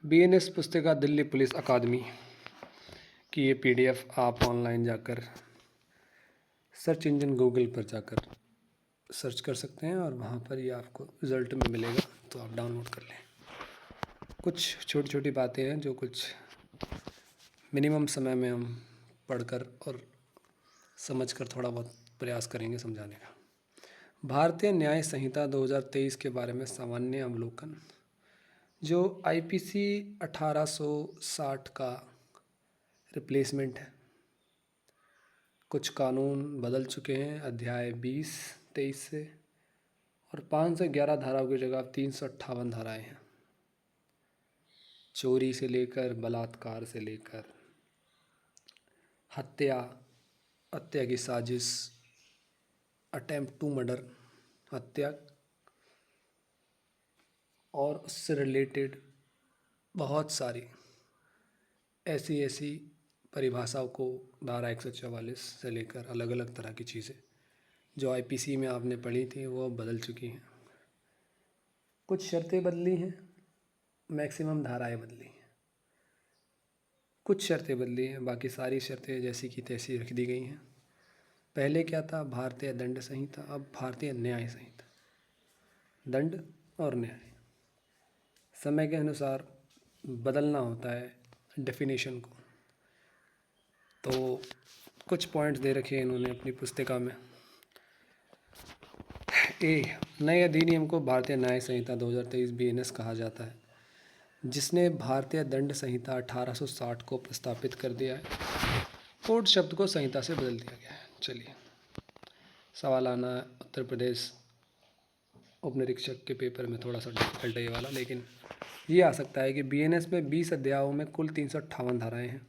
BNS पुस्तिका Delhi police अकादमी की ये पीडीएफ आप ऑनलाइन जाकर सर्च इंजन गूगल पर जाकर सर्च कर सकते हैं और वहाँ पर ये आपको रिज़ल्ट में मिलेगा, तो आप डाउनलोड कर लें। कुछ छोटी छोटी बातें हैं जो कुछ मिनिमम समय में हम पढ़कर और समझकर थोड़ा बहुत प्रयास करेंगे समझाने का। भारतीय न्याय संहिता 2023 के बारे में सामान्य अवलोकन। जो आईपीसी 1860 का रिप्लेसमेंट है। कुछ कानून बदल चुके हैं अध्याय 20-23 से, और 5 से 11 धाराओं की जगह 358 धाराएं हैं। चोरी से लेकर बलात्कार से लेकर हत्या की साजिश, अटेम्प्ट टू मर्डर, हत्या और उससे रिलेटेड बहुत सारी ऐसी परिभाषाओं को धारा 144 से लेकर अलग अलग तरह की चीज़ें जो आईपीसी में आपने पढ़ी थी वो अब बदल चुकी हैं। कुछ शर्तें बदली हैं, मैक्सिमम धाराएं बदली हैं। कुछ शर्तें बदली हैं, बाकी सारी शर्तें जैसी की तैसी रख दी गई हैं। पहले क्या था? भारतीय दंड संहिता, अब भारतीय न्याय संहिता। दंड और न्याय समय के अनुसार बदलना होता है डेफिनेशन को। तो कुछ पॉइंट्स दे रखे हैं इन्होंने अपनी पुस्तिका में। नए अधिनियम को भारतीय न्याय संहिता 2023 बीएनएस कहा जाता है, जिसने भारतीय दंड संहिता 1860 को प्रस्तापित कर दिया है। कोड शब्द को संहिता से बदल दिया गया है। चलिए, सवाल आना उत्तर प्रदेश उपनिरीक्षक के पेपर में थोड़ा सा डिफिकल्ट है ये वाला, लेकिन ये आ सकता है कि बीएनएस में 20 अध्यायों में कुल 358 धाराएं हैं,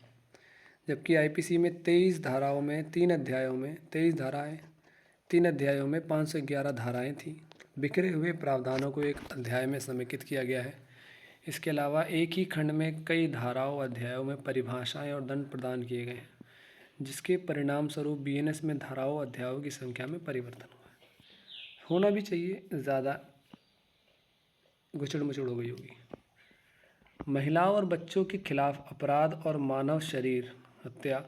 जबकि आईपीसी में 23 धाराओं में 3 अध्यायों में 23 धाराएं, 3 अध्यायों में 5 से 11 धाराएं थीं। बिखरे हुए प्रावधानों को एक अध्याय में समेकित किया गया है। इसके अलावा एक ही खंड में कई धाराओं अध्यायों में परिभाषाएं और दंड प्रदान किए गए हैं, जिसके परिणाम स्वरूप बीएनएस में धाराओं अध्यायों की संख्या में परिवर्तन हुआ है। होना भी चाहिए, ज़्यादा गुचड़ मुचड़ हो गई होगी। महिलाओं और बच्चों के खिलाफ अपराध और मानव शरीर हत्या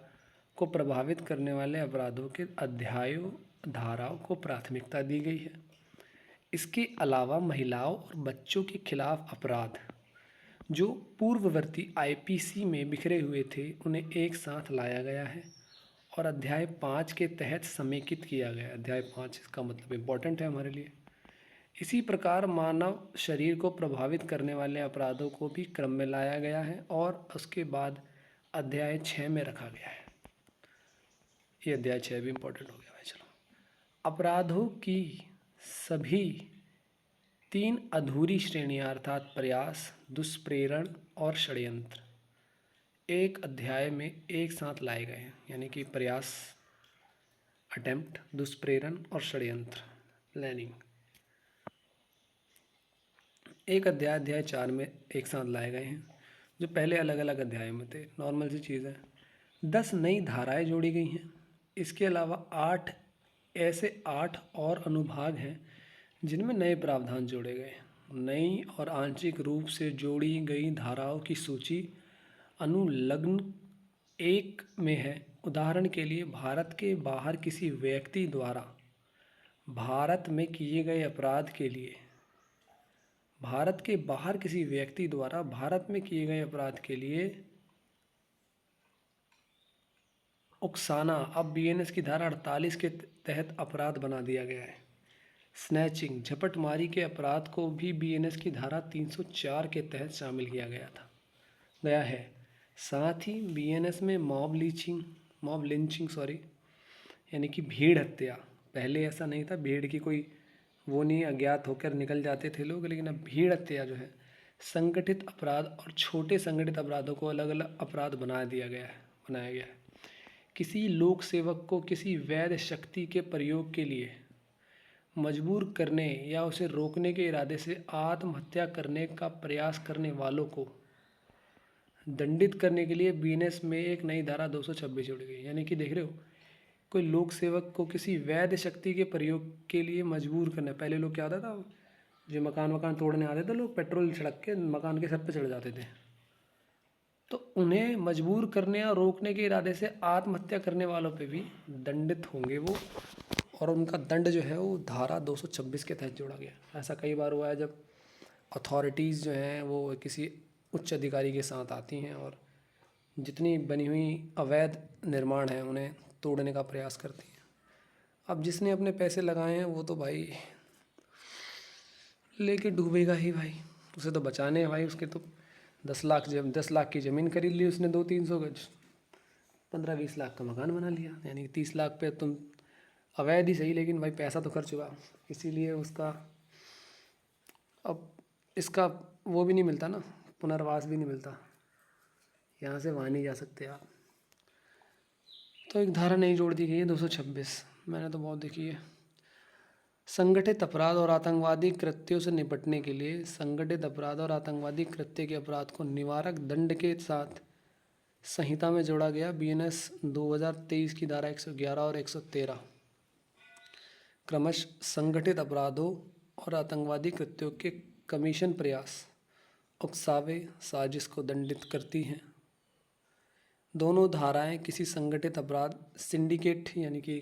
को प्रभावित करने वाले अपराधों के अध्यायों धाराओं को प्राथमिकता दी गई है। इसके अलावा महिलाओं और बच्चों के खिलाफ अपराध जो पूर्ववर्ती आईपीसी में बिखरे हुए थे उन्हें एक साथ लाया गया है और अध्याय 5 के तहत समेकित किया गया है। अध्याय 5 इसका मतलब इम्पोर्टेंट है हमारे लिए। इसी प्रकार मानव शरीर को प्रभावित करने वाले अपराधों को भी क्रम में लाया गया है और उसके बाद अध्याय 6 में रखा गया है। ये अध्याय 6 भी इम्पोर्टेंट हो गया भाई। चलो, अपराधों की सभी 3 अधूरी श्रेणियां अर्थात प्रयास, दुष्प्रेरण और षड्यंत्र एक अध्याय में एक साथ लाए गए हैं, यानी कि प्रयास, अटेम्प्ट, दुष्प्रेरण और षड्यंत्र, प्लानिंग एक अध्याय 4 में एक साथ लाए गए हैं, जो पहले अलग अलग अध्याय में थे। नॉर्मल सी चीज़ है। 10 नई धाराएं जोड़ी गई हैं। इसके अलावा 8 और अनुभाग हैं जिनमें नए प्रावधान जोड़े गए हैं। नई और आंशिक रूप से जोड़ी गई धाराओं की सूची अनुलग्न 1 में है। उदाहरण के लिए, भारत के बाहर किसी व्यक्ति द्वारा भारत में किए गए अपराध के लिए उकसाना अब बीएनएस की धारा 48 के तहत अपराध बना दिया गया है। स्नैचिंग, झपटमारी के अपराध को भी बीएनएस की धारा 304 के तहत शामिल किया गया है। साथ ही बीएनएस में मॉब लिंचिंग यानी कि भीड़ हत्या, पहले ऐसा नहीं था, भीड़ की कोई वो नहीं, अज्ञात होकर निकल जाते थे लोग, लेकिन अब भीड़ हत्या जो है, संगठित अपराध और छोटे संगठित अपराधों को अलग अलग अपराध बनाया गया है। किसी लोक सेवक को किसी वैध शक्ति के प्रयोग के लिए मजबूर करने या उसे रोकने के इरादे से आत्महत्या करने का प्रयास करने वालों को दंडित करने के लिए बीएनएस में एक नई धारा 226 जोड़ी गई। यानी कि देख रहे हो, कोई लोक सेवक को किसी वैध शक्ति के प्रयोग के लिए मजबूर करना। पहले लोग क्या होता था, जो मकान तोड़ने आते थे लोग, पेट्रोल छिड़क के मकान के छत पे चढ़ जाते थे, तो उन्हें मजबूर करने या रोकने के इरादे से आत्महत्या करने वालों पे भी दंडित होंगे वो, और उनका दंड जो है वो धारा 226 के तहत जोड़ा गया। ऐसा कई बार हुआ है जब अथॉरिटीज़ जो हैं वो किसी उच्च अधिकारी के साथ आती हैं और जितनी बनी हुई अवैध निर्माण है उन्हें तोड़ने का प्रयास करती हैं। अब जिसने अपने पैसे लगाए हैं वो तो भाई लेके डूबेगा ही भाई, उसे तो बचाने हैं भाई। उसके तो 10 लाख की ज़मीन खरीद ली उसने, 200-300 गज, 15-20 लाख का मकान बना लिया, यानी 30 लाख पे तुम अवैध ही सही लेकिन भाई पैसा तो खर्च हुआ। इसीलिए उसका अब इसका वो भी नहीं मिलता ना, पुनर्वास भी नहीं मिलता, यहाँ से वहाँ नहीं जा सकते आप। तो एक धारा नई जोड़ दी गई है 226, मैंने तो बहुत देखी है। संगठित अपराध और आतंकवादी कृत्यों से निपटने के लिए संगठित अपराध और आतंकवादी कृत्य के अपराध को निवारक दंड के साथ संहिता में जोड़ा गया बीएनएस 2023 की धारा 111 और 113 क्रमश संगठित अपराधों और आतंकवादी कृत्यों के कमीशन, प्रयास, उकसावे, साजिश को दंडित करती हैं। दोनों धाराएं किसी संगठित अपराध, सिंडिकेट, यानी कि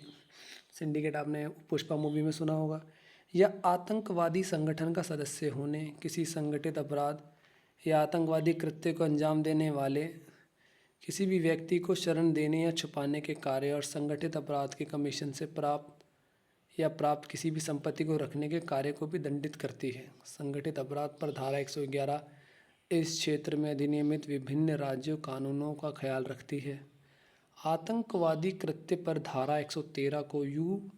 सिंडिकेट आपने पुष्पा मूवी में सुना होगा, या आतंकवादी संगठन का सदस्य होने, किसी संगठित अपराध या आतंकवादी कृत्य को अंजाम देने वाले किसी भी व्यक्ति को शरण देने या छुपाने के कार्य और संगठित अपराध के कमीशन से प्राप्त किसी भी संपत्ति को रखने के कार्य को भी दंडित करती है। संगठित अपराध पर धारा 111 इस क्षेत्र में अधिनियमित विभिन्न राज्यों कानूनों का ख्याल रखती है। आतंकवादी कृत्य पर धारा 113 को UAPA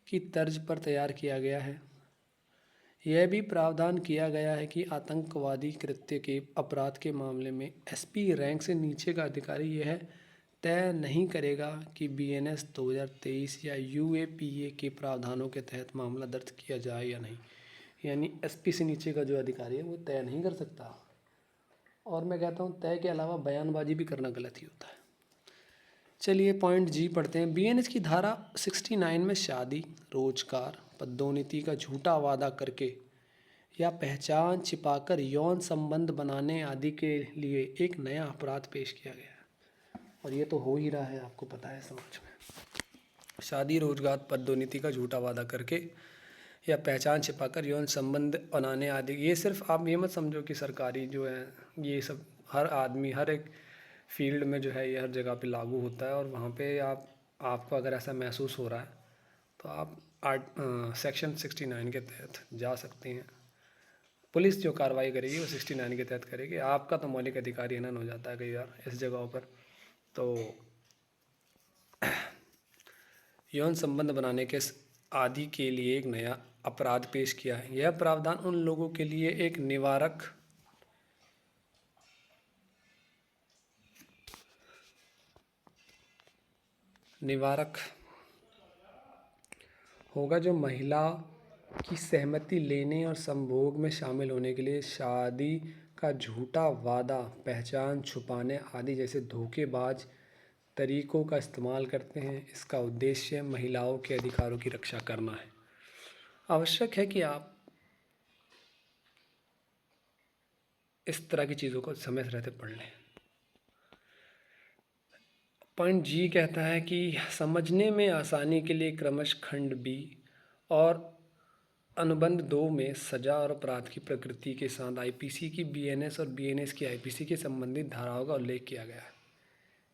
की तर्ज पर तैयार किया गया है। यह भी प्रावधान किया गया है कि आतंकवादी कृत्य के अपराध के मामले में एसपी रैंक से नीचे का अधिकारी यह तय नहीं करेगा कि बीएनएस 2023 या UAPA के प्रावधानों के तहत मामला दर्ज किया जाए या नहीं। यानी एसपी से नीचे का जो अधिकारी है वो तय नहीं कर सकता, और मैं कहता हूँ तय के अलावा बयानबाजी भी करना गलत ही होता है। चलिए पॉइंट जी पढ़ते हैं। बीएनएस की धारा 69 में शादी, रोजगार, पदोन्नति का झूठा वादा करके या पहचान छिपाकर यौन संबंध बनाने आदि के लिए एक नया अपराध पेश किया गया है, और ये तो हो ही रहा है, आपको पता है समाज में। शादी, रोजगार, पदोन्नति का झूठा वादा करके या पहचान छिपाकर यौन संबंध बनाने आदि, ये सिर्फ आप ये मत समझो कि सरकारी जो है ये सब हर आदमी हर एक फील्ड में जो है ये हर जगह पे लागू होता है, और वहाँ पे आपको अगर ऐसा महसूस हो रहा है तो आप सेक्शन 69 के तहत जा सकते हैं। पुलिस जो कार्रवाई करेगी वो 69 के तहत करेगी। आपका तो मौलिक अधिकार हनन हो जाता है कई बार इस जगहों पर। तो यौन संबंध बनाने के आदि के लिए एक नया अपराध पेश किया है। यह प्रावधान उन लोगों के लिए एक निवारक होगा जो महिला की सहमति लेने और संभोग में शामिल होने के लिए शादी का झूठा वादा, पहचान छुपाने आदि जैसे धोखेबाज तरीकों का इस्तेमाल करते हैं। इसका उद्देश्य महिलाओं के अधिकारों की रक्षा करना है। आवश्यक है कि आप इस तरह की चीज़ों को समय से रहते पढ़ लें। पॉइंट जी कहता है कि समझने में आसानी के लिए क्रमश खंड बी और अनुबंध 2 में सजा और अपराध की प्रकृति के साथ आईपीसी की बीएनएस और बीएनएस की आईपीसी के संबंधित धाराओं का उल्लेख किया गया है।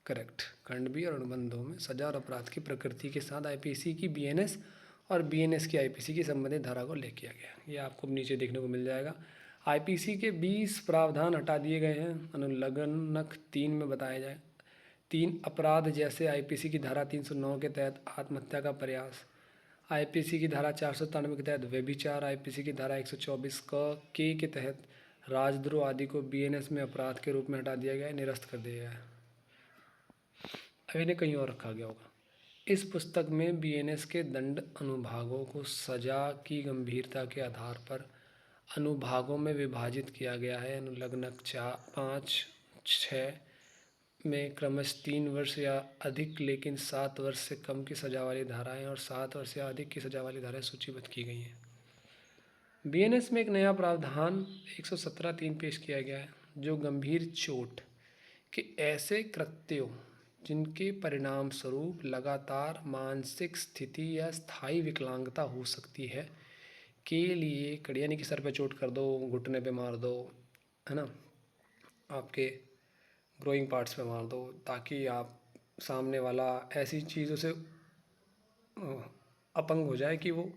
करेक्ट। खंड बी और अनुबंध 2 में सजा और अपराध की प्रकृति के साथ आईपीसी की बीएनएस और बीएनएस की आईपीसी की संबंधित धारा को उल्लेख किया गया। ये आपको नीचे देखने को मिल जाएगा। आईपीसी के 20 प्रावधान हटा दिए गए हैं। अनुलग्नक 3 में बताया जाए 3 अपराध जैसे आईपीसी की धारा 309 के तहत आत्महत्या का प्रयास, आईपीसी की धारा 493 के तहत व्यभिचार, आईपीसी की धारा 124 के तहत राजद्रोह आदि को बीएनएस में अपराध के रूप में हटा दिया गया है, निरस्त कर दिया गया है। अब इन्हें कहीं और रखा गया होगा। इस पुस्तक में बीएनएस के दंड अनुभागों को सजा की गंभीरता के आधार पर अनुभागों में विभाजित किया गया है। अनुलग्नक 5-6 में क्रमश 3 वर्ष या अधिक लेकिन 7 वर्ष से कम की सजा वाली धाराएँ और 7 वर्ष या अधिक की सजा वाली धाराएँ सूचीबद्ध की गई हैं। बीएनएस में एक नया प्रावधान 117(3) पेश किया गया है, जो गंभीर चोट के ऐसे कृत्यों जिनके परिणाम स्वरूप लगातार मानसिक स्थिति या स्थायी विकलांगता हो सकती है के लिए कड़ी, यानी कि सर पे चोट कर दो, घुटने पे मार दो, है ना, आपके ग्रोइंग पार्ट्स पे मार दो, ताकि आप सामने वाला ऐसी चीज़ों से अपंग हो जाए कि वो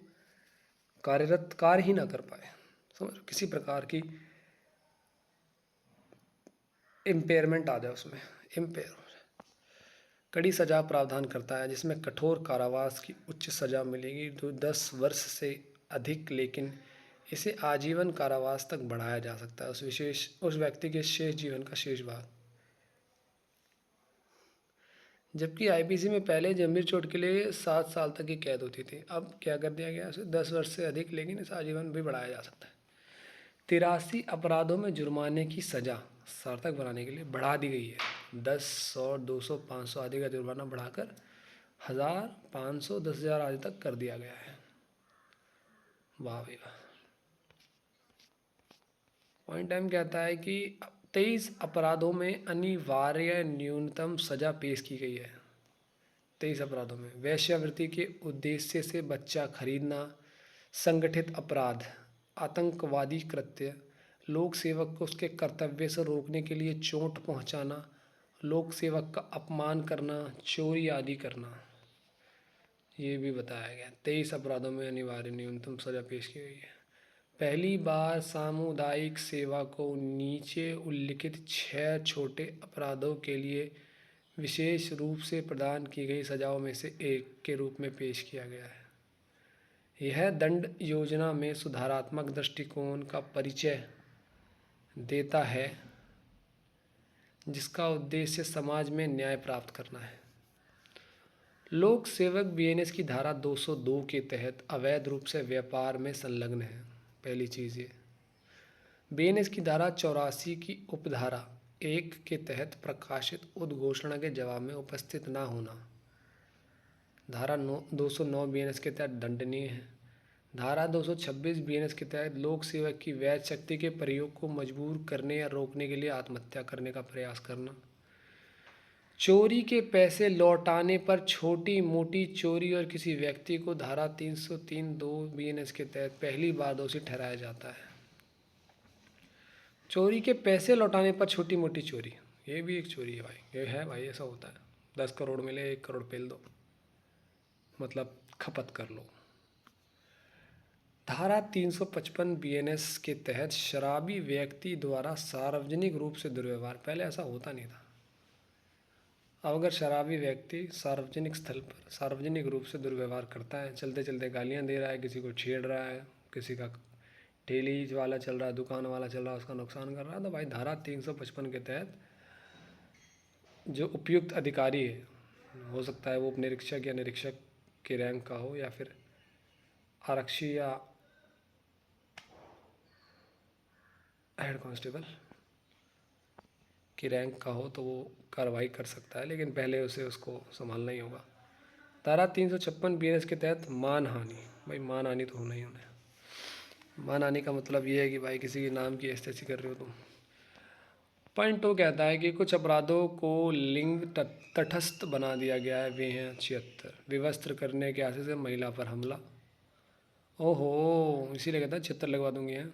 कार्य ही ना कर पाए। समझ, किसी प्रकार की इम्पेयरमेंट आ जाए, उसमें इम्पेयर हो जाए। कड़ी सजा प्रावधान करता है, जिसमें कठोर कारावास की उच्च सजा मिलेगी, जो 10 वर्ष से अधिक, लेकिन इसे आजीवन कारावास तक बढ़ाया जा सकता है उस व्यक्ति के शेष जीवन का शेष भाग। जबकि आईपीसी में पहले गंभीर चोट के लिए 7 साल तक की कैद होती थी, अब क्या कर दिया गया है, 10 वर्ष से अधिक, लेकिन इसे आजीवन भी बढ़ाया जा सकता है। 83 अपराधों में जुर्माने की सजा सार्थक बनाने के लिए बढ़ा दी गई है। 10, 100, 200, 500 आदि का जुर्माना बढ़ाकर 1000, 500, 10,000 आदि तक कर दिया गया है। वाह भाई वाह। पॉइंट टाइम कहता है कि 23 अपराधों में अनिवार्य न्यूनतम सजा पेश की गई है। 23 अपराधों में वेश्यावृत्ति के उद्देश्य से बच्चा खरीदना, संगठित अपराध, आतंकवादी कृत्य, लोक सेवक को उसके कर्तव्य से रोकने के लिए चोट पहुंचाना, लोक सेवक का अपमान करना, चोरी आदि करना, ये भी बताया गया। 23 अपराधों में अनिवार्य न्यूनतम सजा पेश की गई है। पहली बार सामुदायिक सेवा को नीचे उल्लिखित 6 छोटे अपराधों के लिए विशेष रूप से प्रदान की गई सजाओं में से एक के रूप में पेश किया गया है। यह दंड योजना में सुधारात्मक दृष्टिकोण का परिचय देता है, जिसका उद्देश्य समाज में न्याय प्राप्त करना है। लोक सेवक बीएनएस की धारा 202 के तहत अवैध रूप से व्यापार में संलग्न है। पहली चीज़ ये, बीएनएस की धारा 84 की उपधारा 1 के तहत प्रकाशित उद्घोषणा के जवाब में उपस्थित न होना धारा 209 बीएनएस के तहत दंडनीय है। धारा 226 बीएनएस के तहत लोक सेवक की वैध शक्ति के प्रयोग को मजबूर करने या रोकने के लिए आत्महत्या करने का प्रयास करना। चोरी के पैसे लौटाने पर छोटी मोटी चोरी और किसी व्यक्ति को धारा 303(2) बीएनएस के तहत पहली बार दोषी ठहराया जाता है। चोरी के पैसे लौटाने पर छोटी मोटी चोरी, ये भी एक चोरी है भाई, ये है भाई, ऐसा होता है। 10 करोड़ मिले, 1 करोड़ पेल दो, मतलब खपत कर लो। धारा 355 बीएनएस के तहत शराबी व्यक्ति द्वारा सार्वजनिक रूप से दुर्व्यवहार, पहले ऐसा होता नहीं था। अब अगर शराबी व्यक्ति सार्वजनिक स्थल पर सार्वजनिक रूप से दुर्व्यवहार करता है, चलते चलते गालियां दे रहा है, किसी को छेड़ रहा है, किसी का ठेली वाला चल रहा है, दुकान वाला चल रहा है, उसका नुकसान कर रहा है, तो भाई धारा 355 के तहत जो उपयुक्त अधिकारी है, हो सकता है वो उपनिरीक्षक या निरीक्षक के रैंक का हो, या फिर आरक्षी या हेड कांस्टेबल की रैंक का हो, तो वो कार्रवाई कर सकता है, लेकिन पहले उसे उसको संभालना ही होगा। धारा 356 बीएनएस के तहत मानहानि, भाई मानहानि तो होना ही होना है। मानहानि का मतलब ये है कि भाई किसी के नाम की ऐसी कर रहे हो तुम। पॉइंट 2 कहता है कि कुछ अपराधों को लिंग तटस्थ बना दिया गया है। वे हैं 76, विवस्त्र करने के आशय से महिला पर हमला। ओहो, इसीलिए कहता है 76 लगवा दूंगी हैं।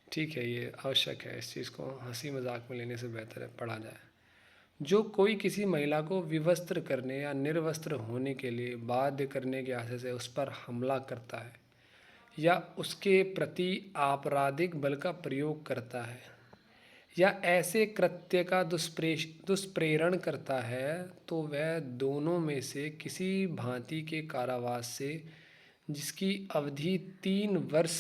ठीक है, ये आवश्यक है, इस चीज़ को हंसी मजाक में लेने से बेहतर है पढ़ा जाए। जो कोई किसी महिला को विवस्त्र करने या निर्वस्त्र होने के लिए बाध्य करने के आशय से उस पर हमला करता है या उसके प्रति आपराधिक बल का प्रयोग करता है या ऐसे कृत्य का दुष्प्रेरण करता है, तो वह दोनों में से किसी भांति के कारावास से, जिसकी अवधि 3 वर्ष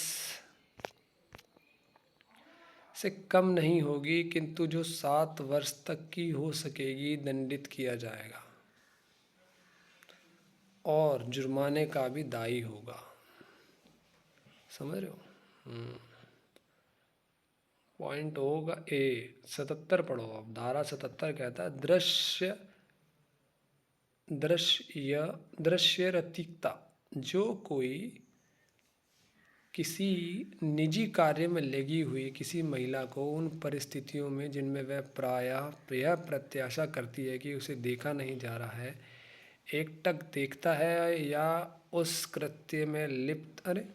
से कम नहीं होगी किंतु जो 7 वर्ष तक की हो सकेगी, दंडित किया जाएगा और जुर्माने का भी दायी होगा। समझ रहे हो? पॉइंट होगा ए। 77 पढ़ो अब। धारा 77 कहता है दृश्य रतिकता, जो कोई किसी निजी कार्य में लगी हुई किसी महिला को उन परिस्थितियों में जिनमें वह प्रायः यह प्रत्याशा करती है कि उसे देखा नहीं जा रहा है, एकटक देखता है या उस कृत्य में लिप्त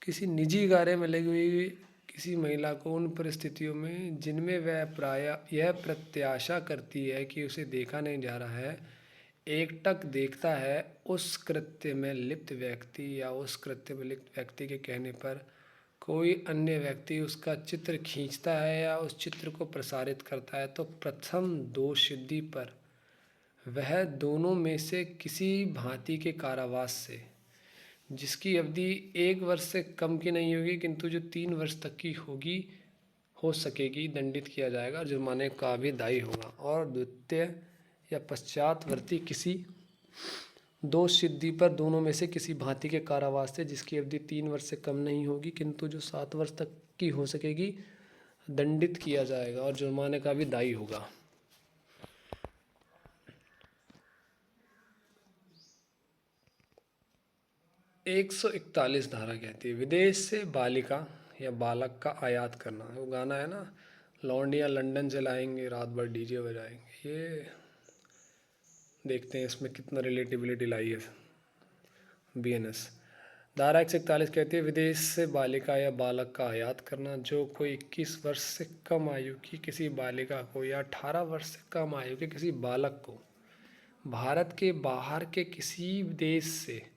किसी निजी कार्य में लगी हुई किसी महिला को उन परिस्थितियों में जिनमें वह प्रायः यह प्रत्याशा करती है कि उसे देखा नहीं जा रहा है, एकटक देखता है, उस कृत्य में लिप्त व्यक्ति या उस कृत्य में लिप्त व्यक्ति के कहने पर कोई अन्य व्यक्ति उसका चित्र खींचता है या उस चित्र को प्रसारित करता है, तो प्रथम दोष सिद्धि पर वह दोनों में से किसी भांति के कारावास से, जिसकी अवधि 1 वर्ष से कम की नहीं होगी किंतु जो 3 वर्ष तक की होगी हो सकेगी, दंडित किया जाएगा और जुर्माने का भी दायी होगा। और द्वितीय या पश्चातवर्ती किसी दोष सिद्धि पर दोनों में से किसी भांति के कारावास से, जिसकी अवधि 3 वर्ष से कम नहीं होगी किंतु जो 7 वर्ष तक की हो सकेगी, दंडित किया जाएगा और जुर्माने का भी दायी होगा। 141 धारा कहती है विदेश से बालिका या बालक का आयात करना। वो गाना है ना, लौंडिया लंदन से लाएंगे, रात भर डीजे बजाएंगे। ये देखते हैं इसमें कितना रिलेटिबिलिटी लाई है बीएनएस। धारा 141 कहती है विदेश से बालिका या बालक का आयात करना। जो कोई 21 वर्ष से कम आयु की किसी बालिका को या 18 वर्ष से कम आयु के किसी बालक को भारत के बाहर के किसी देश से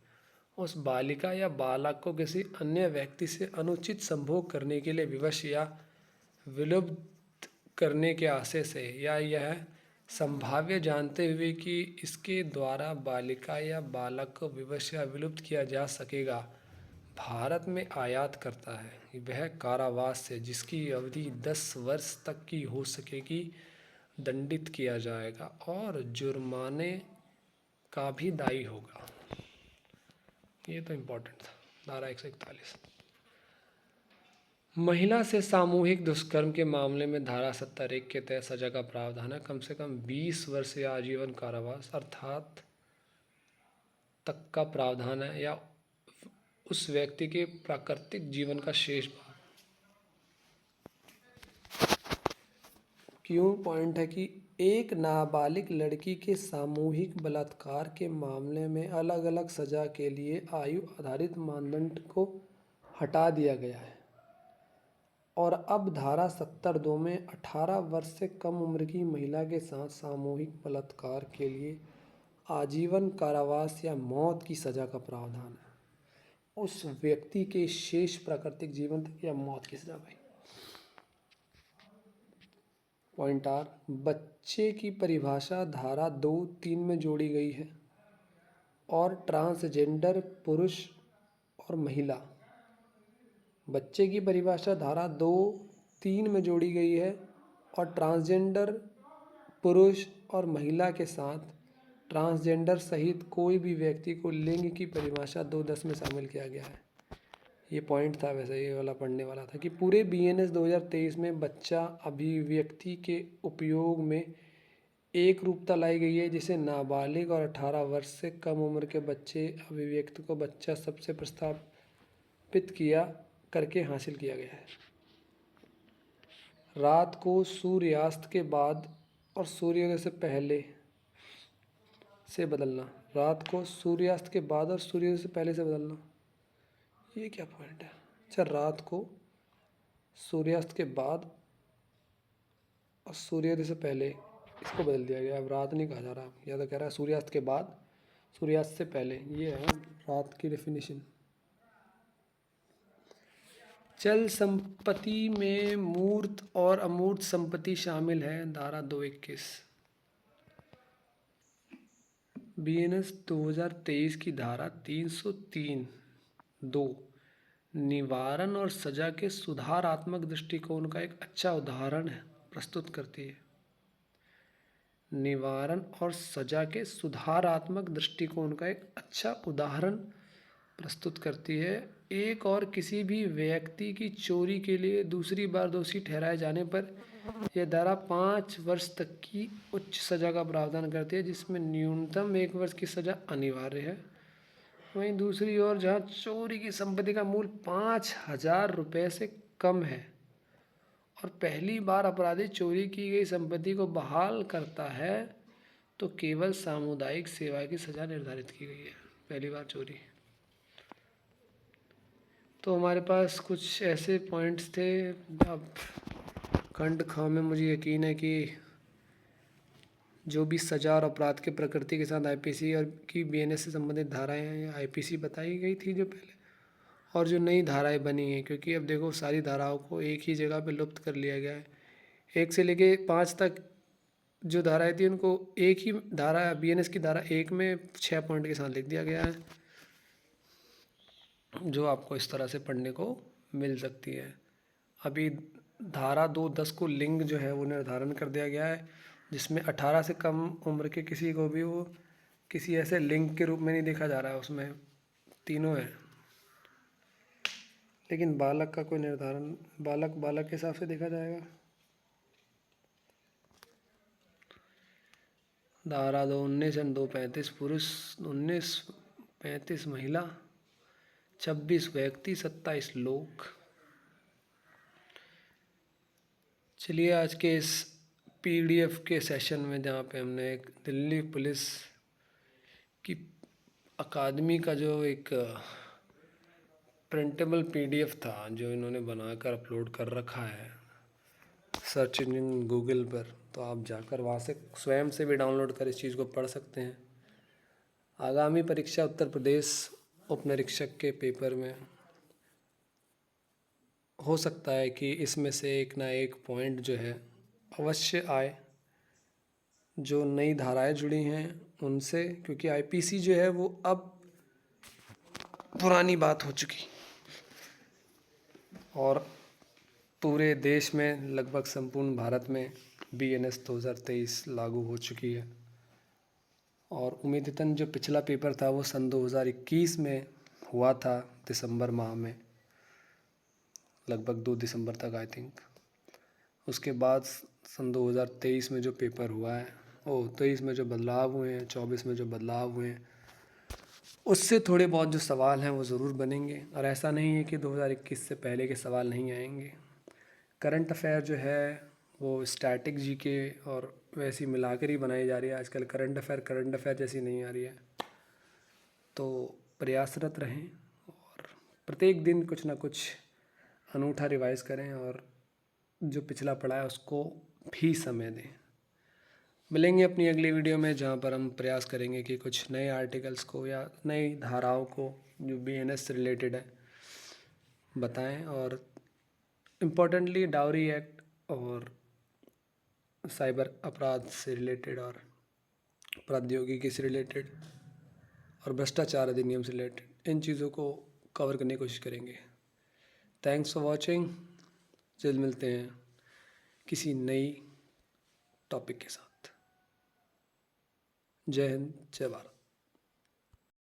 उस बालिका या बालक को किसी अन्य व्यक्ति से अनुचित संभोग करने के लिए विवश या विलुप्त करने के आशय से, या यह संभाव्य जानते हुए कि इसके द्वारा बालिका या बालक को विवश या विलुप्त किया जा सकेगा, भारत में आयात करता है, वह कारावास से, जिसकी अवधि 10 वर्ष तक की हो सकेगी, दंडित किया जाएगा और जुर्माने का भी दायी होगा। ये तो इम्पोर्टेंट था। धारा 141। महिला से सामूहिक दुष्कर्म के मामले में धारा 71 के तहत सजा का प्रावधान है कम से कम 20 वर्ष या आजीवन कारावास अर्थात तक का प्रावधान है, या उस व्यक्ति के प्राकृतिक जीवन का शेष भाग। क्यों पॉइंट है कि एक नाबालिग लड़की के सामूहिक बलात्कार के मामले में अलग अलग सजा के लिए आयु आधारित मानदंड को हटा दिया गया है और अब धारा 70(2) में 18 वर्ष से कम उम्र की महिला के साथ सामूहिक बलात्कार के लिए आजीवन कारावास या मौत की सजा का प्रावधान है। उस व्यक्ति के शेष प्राकृतिक जीवन तक या मौत की सजा भाई। पॉइंट आर, बच्चे की परिभाषा धारा 2(3) में जोड़ी गई है और ट्रांसजेंडर पुरुष और महिला। बच्चे की परिभाषा धारा 2(3) में जोड़ी गई है और ट्रांसजेंडर पुरुष और महिला के साथ ट्रांसजेंडर सहित कोई भी व्यक्ति को लिंग की परिभाषा 2(10) में शामिल किया गया है। ये पॉइंट था, वैसे ये वाला पढ़ने वाला था कि पूरे बीएनएस 2023 में बच्चा अभिव्यक्ति के उपयोग में एक रूपता लाई गई है, जिसे नाबालिग और 18 वर्ष से कम उम्र के बच्चे अभिव्यक्ति को बच्चा सबसे प्रस्तावित किया करके हासिल किया गया है। रात को सूर्यास्त के बाद और सूर्योदय से पहले से बदलना। रात को सूर्यास्त के बाद और सूर्योदय से पहले से बदलना, ये क्या पॉइंट है? अच्छा, रात को सूर्यास्त के बाद और सूर्योदय से पहले इसको बदल दिया गया। अब रात नहीं कहा जा रहा, या तो कह रहा है सूर्यास्त के बाद, सूर्यास्त से पहले। ये है रात की डेफिनेशन। चल संपत्ति में मूर्त और अमूर्त संपत्ति शामिल है। धारा 221 बीएनएस 2023 की धारा 303(2) निवारण और सजा के सुधारात्मक दृष्टिकोण का एक अच्छा उदाहरण प्रस्तुत करती है। निवारण और सजा के सुधारात्मक दृष्टिकोण का एक अच्छा उदाहरण प्रस्तुत करती है। एक और किसी भी व्यक्ति की चोरी के लिए दूसरी बार दोषी ठहराए जाने पर यह धारा 5 वर्ष तक की उच्च सजा का प्रावधान करती है, जिसमें न्यूनतम 1 वर्ष की सजा अनिवार्य है वहीं दूसरी ओर जहाँ चोरी की संपत्ति का मूल्य 5,000 रुपये से कम है और पहली बार अपराधी चोरी की गई संपत्ति को बहाल करता है तो केवल सामुदायिक सेवा की सज़ा निर्धारित की गई है। पहली बार चोरी। तो हमारे पास कुछ ऐसे पॉइंट्स थे। अब खंड ख में मुझे यकीन है कि जो भी सजा और अपराध के प्रकृति के साथ आईपीसी और की बीएनएस से संबंधित धाराएं हैं, आईपीसी बताई गई थी जो पहले, और जो नई धाराएं बनी हैं, क्योंकि अब देखो सारी धाराओं को एक ही जगह पे लुप्त कर लिया गया है। 1 से लेके 5 तक जो धाराएं थी उनको एक ही धारा बीएनएस की धारा 1 में 6 पॉइंट के साथ लिख दिया गया है, जो आपको इस तरह से पढ़ने को मिल सकती है। अभी धारा 2(10) को लिंग जो है वो निर्धारण कर दिया गया है, जिसमें 18 से कम उम्र के किसी को भी वो किसी ऐसे लिंग के रूप में नहीं देखा जा रहा है, उसमें तीनों हैं। लेकिन बालक का कोई निर्धारण बालक के हिसाब से देखा जाएगा। धारा 2(19) एंड 2(35) पुरुष, 19(35) महिला, 26 व्यक्ति, 27 लोग। चलिए आज के इस पीडीएफ के सेशन में जहाँ पे हमने एक दिल्ली पुलिस की अकादमी का जो एक प्रिंटेबल पीडीएफ था जो इन्होंने बनाकर अपलोड कर रखा है सर्च इंजन गूगल पर, तो आप जाकर वहाँ से स्वयं से भी डाउनलोड कर इस चीज़ को पढ़ सकते हैं। आगामी परीक्षा उत्तर प्रदेश उपनिरीक्षक के पेपर में हो सकता है कि इसमें से एक ना एक पॉइंट जो है अवश्य आए, जो नई धाराएं जुड़ी हैं उनसे, क्योंकि आईपीसी जो है वो अब पुरानी बात हो चुकी और पूरे देश में लगभग संपूर्ण भारत में बीएनएस 2023 लागू हो चुकी है। और उम्मीदतन जो पिछला पेपर था वो सन 2021 में हुआ था, दिसंबर माह में, लगभग 2 दिसंबर तक आई थिंक। उसके बाद सन 2023 में जो पेपर हुआ है, 23 में जो बदलाव हुए हैं, 24 में जो बदलाव हुए हैं, उससे थोड़े बहुत जो सवाल हैं वो ज़रूर बनेंगे। और ऐसा नहीं है कि 2021 से पहले के सवाल नहीं आएंगे। करंट अफेयर जो है वो स्टैटिक जीके और वैसी मिलाकर ही बनाई जा रही है आजकल। करंट अफेयर जैसी नहीं आ रही है। तो प्रयासरत रहें और प्रत्येक दिन कुछ ना कुछ अनूठा रिवाइज करें और जो पिछला पढ़ा है उसको भी समय दें। मिलेंगे अपनी अगली वीडियो में, जहाँ पर हम प्रयास करेंगे कि कुछ नए आर्टिकल्स को या नई धाराओं को जो बीएनएस से रिलेटेड है बताएं, और इम्पोर्टेंटली डाउरी एक्ट और साइबर अपराध से रिलेटेड और प्रौद्योगिकी से रिलेटेड और भ्रष्टाचार अधिनियम से रिलेटेड इन चीज़ों को कवर करने की कोशिश करेंगे। Thanks for watching. जल्द मिलते हैं किसी नई टॉपिक के साथ। जय हिंद, जय भारत।